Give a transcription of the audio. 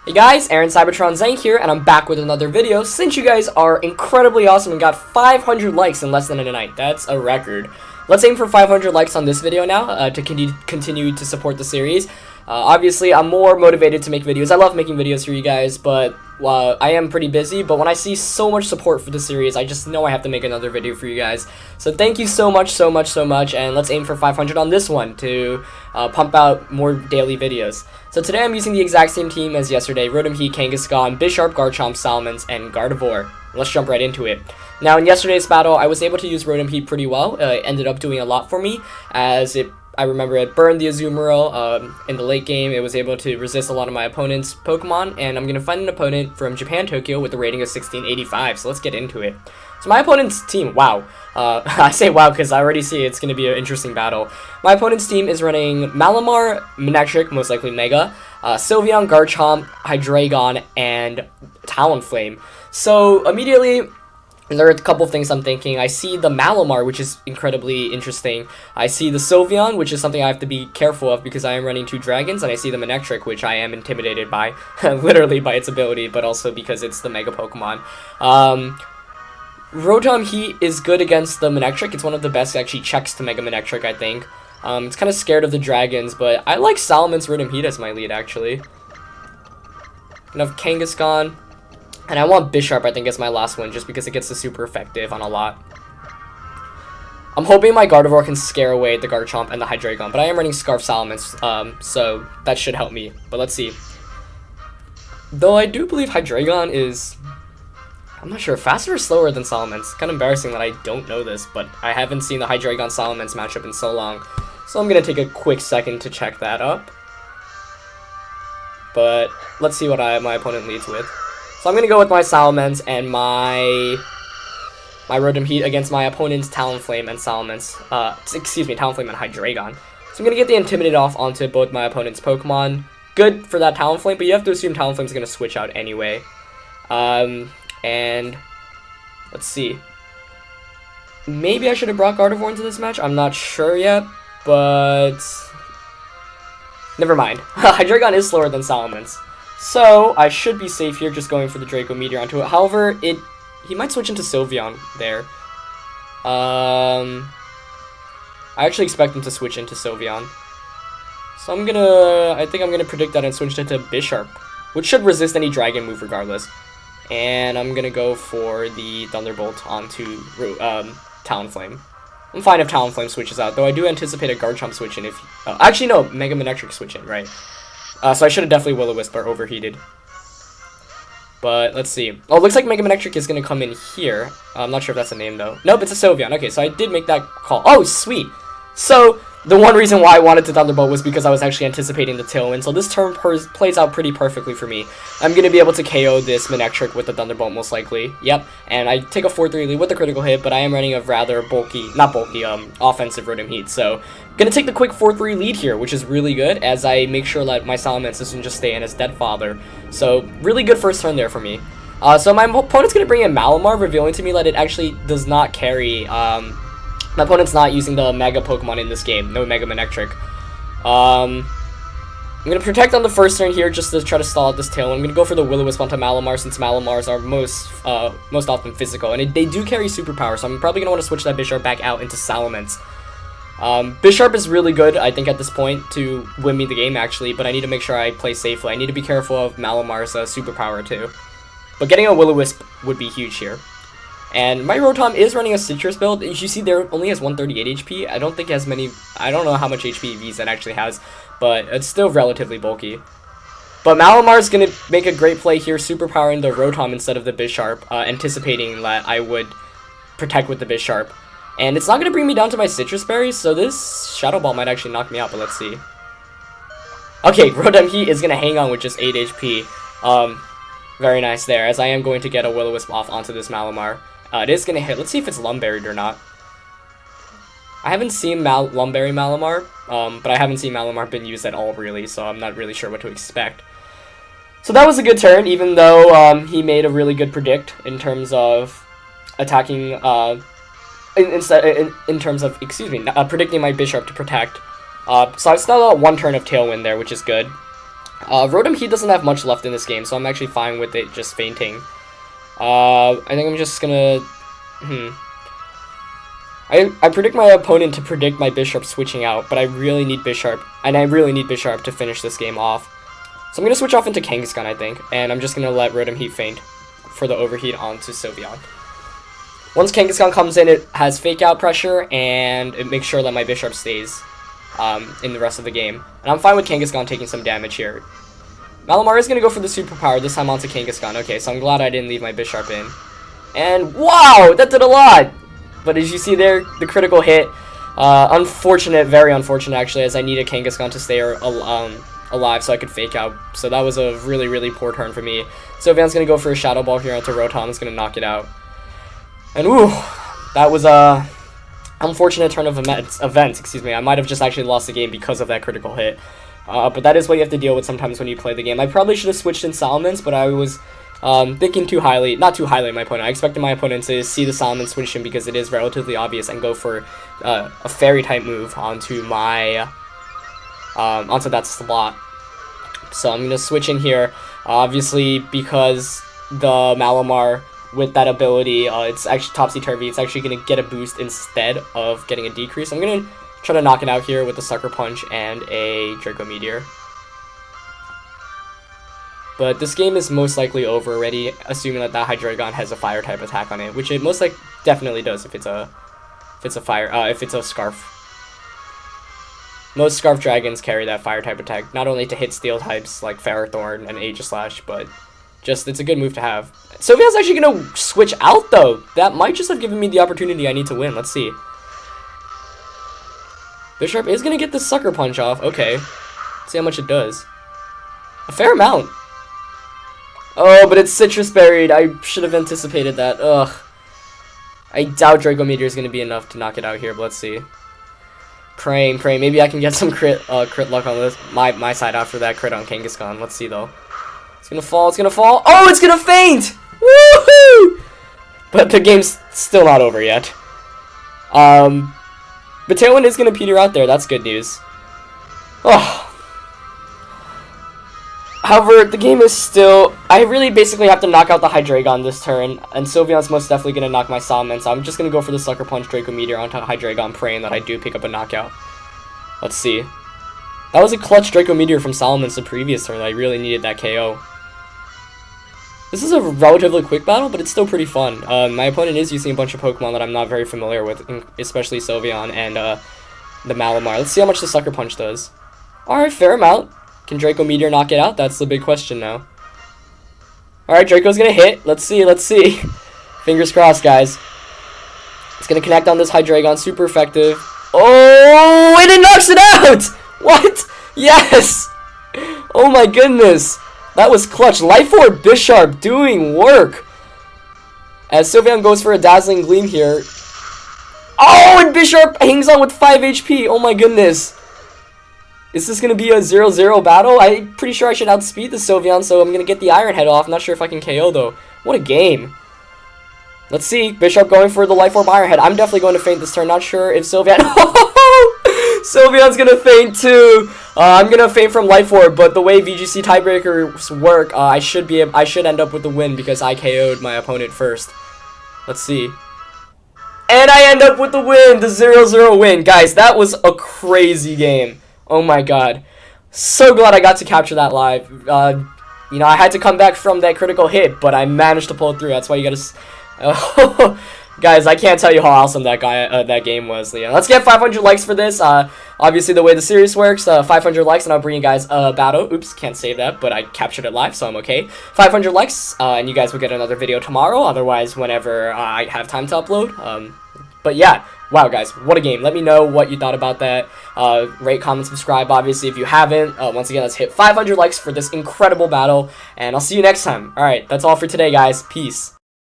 Hey guys, Aaron Cybertron Zank here, and I'm back with another video. Since you guys are incredibly awesome and got 500 likes in less than a night, that's a record. Let's aim for 500 likes on this video now to continue to support the series. Obviously, I'm more motivated to make videos. I love making videos for you guys, but I am pretty busy. But when I see so much support for the series, I just know I have to make another video for you guys. So thank you so much, and let's aim for 500 on this one to pump out more daily videos. So today I'm using the exact same team as yesterday: Rotom Heat, Kangaskhan, Bisharp, Garchomp, Salamence, and Gardevoir. Let's jump right into it. Now, in yesterday's battle, I was able to use Rotom Heat pretty well. It ended up doing a lot for me, as I remember it burned the Azumarill in the late game. It was able to resist a lot of my opponent's Pokemon, and I'm going to find an opponent from Japan, Tokyo, with a rating of 1685, so let's get into it. So my opponent's team, wow. I say wow because I already see it's going to be an interesting battle. My opponent's team is running Malamar, Manectric, most likely Mega, Sylveon, Garchomp, Hydreigon, and Talonflame. So immediately, there are a couple things I'm thinking. I see the Malamar, which is incredibly interesting. I see the Sylveon, which is something I have to be careful of because I am running two dragons, and I see the Manectric, which I am intimidated by, literally by its ability, but also because it's the Mega Pokemon. Rotom Heat is good against the Manectric. It's one of the best actually checks to Mega Manectric, I think. It's kind of scared of the dragons, but I like Salamence Rotom Heat as my lead, actually. Enough Kangaskhan. And I want Bisharp, I think, as my last one, just because it gets the super effective on a lot. I'm hoping my Gardevoir can scare away the Garchomp and the Hydreigon, but I am running Scarf Salamence, so that should help me. But let's see. Though I do believe Hydreigon is, I'm not sure, faster or slower than Salamence. Kind of embarrassing that I don't know this, but I haven't seen the Hydreigon Salamence matchup in so long. So I'm going to take a quick second to check that up. But let's see what my opponent leads with. So I'm going to go with my Salamence and my Rotom Heat against my opponent's Talonflame and Salamence. Talonflame and Hydreigon. So I'm going to get the Intimidate off onto both my opponent's Pokemon. Good for that Talonflame, but you have to assume Talonflame's going to switch out anyway. And let's see. Maybe I should have brought Gardevoir into this match. I'm not sure yet, but never mind. Hydreigon is slower than Salamence. So, I should be safe here just going for the Draco Meteor onto it. However, he might switch into Sylveon there. I actually expect him to switch into Sylveon. So I think I'm gonna predict that and switch into Bisharp, which should resist any Dragon move regardless. And I'm gonna go for the Thunderbolt onto Talonflame. I'm fine if Talonflame switches out, though I do anticipate a Garchomp switch in if... actually, no, Mega Manectric switch in, right. So I should have definitely Will-O-Wisp or Overheated. But let's see. Oh, it looks like Mega Manectric is going to come in here. I'm not sure if that's a name, though. Nope, it's a Sylveon. Okay, so I did make that call. Oh, sweet. So the one reason why I wanted to Thunderbolt was because I was actually anticipating the Tailwind. So this turn plays out pretty perfectly for me. I'm going to be able to KO this Manectric with the Thunderbolt most likely. Yep, and I take a 4-3 lead with the critical hit, but I am running a rather offensive Rotom Heat. So I'm going to take the quick 4-3 lead here, which is really good, as I make sure that my Salamence doesn't just stay in as Dead Father. So really good first turn there for me. So my opponent's going to bring in Malamar, revealing to me that it actually does not carry... my opponent's not using the Mega Pokemon in this game. No Mega Manectric. I'm going to protect on the first turn here just to try to stall out this tail. I'm going to go for the Will-O-Wisp onto Malamar, since Malamars are most often physical. And they do carry superpower, so I'm probably going to want to switch that Bisharp back out into Salamence. Bisharp is really good, I think, at this point to win me the game, actually. But I need to make sure I play safely. I need to be careful of Malamar's superpower, too. But getting a Will-O-Wisp would be huge here. And my Rotom is running a Citrus build. As you see, there only has 138 HP. I don't think it has many... I don't know how much HP VZ actually has, but it's still relatively bulky. But Malamar is going to make a great play here, superpowering the Rotom instead of the Bisharp, anticipating that I would protect with the Bisharp. And it's not going to bring me down to my Citrus Berries, so this Shadow Ball might actually knock me out, but let's see. Okay, Rotom Heat is going to hang on with just 8 HP. Very nice there, as I am going to get a Will-O-Wisp off onto this Malamar. It is going to hit. Let's see if it's Lumberied or not. I haven't seen Lumberry Malamar, but I haven't seen Malamar been used at all, really, so I'm not really sure what to expect. So that was a good turn, even though he made a really good predict in terms of attacking, in terms of, predicting my Bisharp to protect. So I still got one turn of Tailwind there, which is good. Rotom Heat doesn't have much left in this game, so I'm actually fine with it just fainting. I think I'm just gonna... I predict my opponent to predict my Bisharp switching out, but I really need Bisharp, and I really need Bisharp to finish this game off. So I'm gonna switch off into Kangaskhan, I think, and I'm just gonna let Rotom Heat faint for the overheat onto Sylveon. Once Kangaskhan comes in, it has fake out pressure, and it makes sure that my Bisharp stays in the rest of the game. And I'm fine with Kangaskhan taking some damage here. Malamar is going to go for the superpower, this time onto Kangaskhan. Okay, so I'm glad I didn't leave my Bisharp in. And wow, that did a lot! But as you see there, the critical hit, unfortunate, very unfortunate actually, as I needed Kangaskhan to stay alive so I could fake out. So that was a really, really poor turn for me. Sylveon's going to go for a Shadow Ball here onto Rotom, is going to knock it out. And woo, that was a unfortunate turn of events, excuse me. I might have just actually lost the game because of that critical hit. But that is what you have to deal with sometimes when you play the game. I probably should have switched in Salamence, but I was thinking too highly, not too highly of my opponent. I expected my opponent to see the Salamence switch in because it is relatively obvious and go for a fairy type move onto my, onto that slot. So I'm going to switch in here, obviously because the Malamar with that ability, it's actually topsy-turvy. It's actually going to get a boost instead of getting a decrease. I'm going to try to knock it out here with a Sucker Punch and a Draco Meteor. But this game is most likely over already, assuming that that Hydreigon has a Fire-type attack on it, which it most definitely does if it's a Scarf. Most Scarf Dragons carry that Fire-type attack, not only to hit Steel types like Ferrothorn and Aegislash, but just, it's a good move to have. Sylveon's actually going to switch out, though. That might just have given me the opportunity I need to win. Let's see. Bisharp is going to get the Sucker Punch off. Okay. Let's see how much it does. A fair amount. Oh, but it's Citrus Berried. I should have anticipated that. Ugh. I doubt Draco Meteor is going to be enough to knock it out here, but let's see. Praying. Maybe I can get some crit luck on this my side after that crit on Kangaskhan. Let's see, though. It's gonna fall. Oh, it's gonna faint! Woohoo! But the game's still not over yet. But Tailwind is gonna peter out there. That's good news. Oh. However, the game is still... I really basically have to knock out the Hydreigon this turn, and Sylveon's most definitely gonna knock my Salamence. So I'm just gonna go for the Sucker Punch Draco Meteor onto Hydreigon, praying that I do pick up a knockout. Let's see. That was a clutch Draco Meteor from Salamence the previous turn. I really needed that KO. This is a relatively quick battle, but it's still pretty fun. My opponent is using a bunch of Pokemon that I'm not very familiar with, especially Sylveon and the Malamar. Let's see how much the Sucker Punch does. Alright, fair amount. Can Draco Meteor knock it out? That's the big question now. Alright, Draco's gonna hit. Let's see. Fingers crossed, guys. It's gonna connect on this Hydreigon. Super effective. Oh, and it knocks it out! What? Yes! Oh my goodness. That was clutch. Life Orb Bisharp doing work. As Sylveon goes for a Dazzling Gleam here. Oh, and Bisharp hangs on with 5 HP. Oh my goodness. Is this going to be a 0-0 battle? I'm pretty sure I should outspeed the Sylveon, so I'm going to get the Iron Head off. Not sure if I can KO, though. What a game. Let's see. Bisharp going for the Life Orb Iron Head. I'm definitely going to faint this turn. Not sure if Sylveon... Sylveon's going to faint, too. I'm going to faint from Life Orb, but the way VGC tiebreakers work, I should end up with the win because I KO'd my opponent first. Let's see. And I end up with the win, the 0-0 win. Guys, that was a crazy game. Oh my god. So glad I got to capture that live. You know, I had to come back from that critical hit, but I managed to pull it through. That's why you gotta... Guys, I can't tell you how awesome that game was. Yeah, let's get 500 likes for this. Obviously, the way the series works, 500 likes, and I'll bring you guys a battle. Oops, can't save that, but I captured it live, so I'm okay. 500 likes, and you guys will get another video tomorrow. Otherwise, whenever I have time to upload. But yeah, wow, guys, what a game. Let me know what you thought about that. Rate, comment, subscribe, obviously, if you haven't. Once again, let's hit 500 likes for this incredible battle, and I'll see you next time. All right, that's all for today, guys. Peace.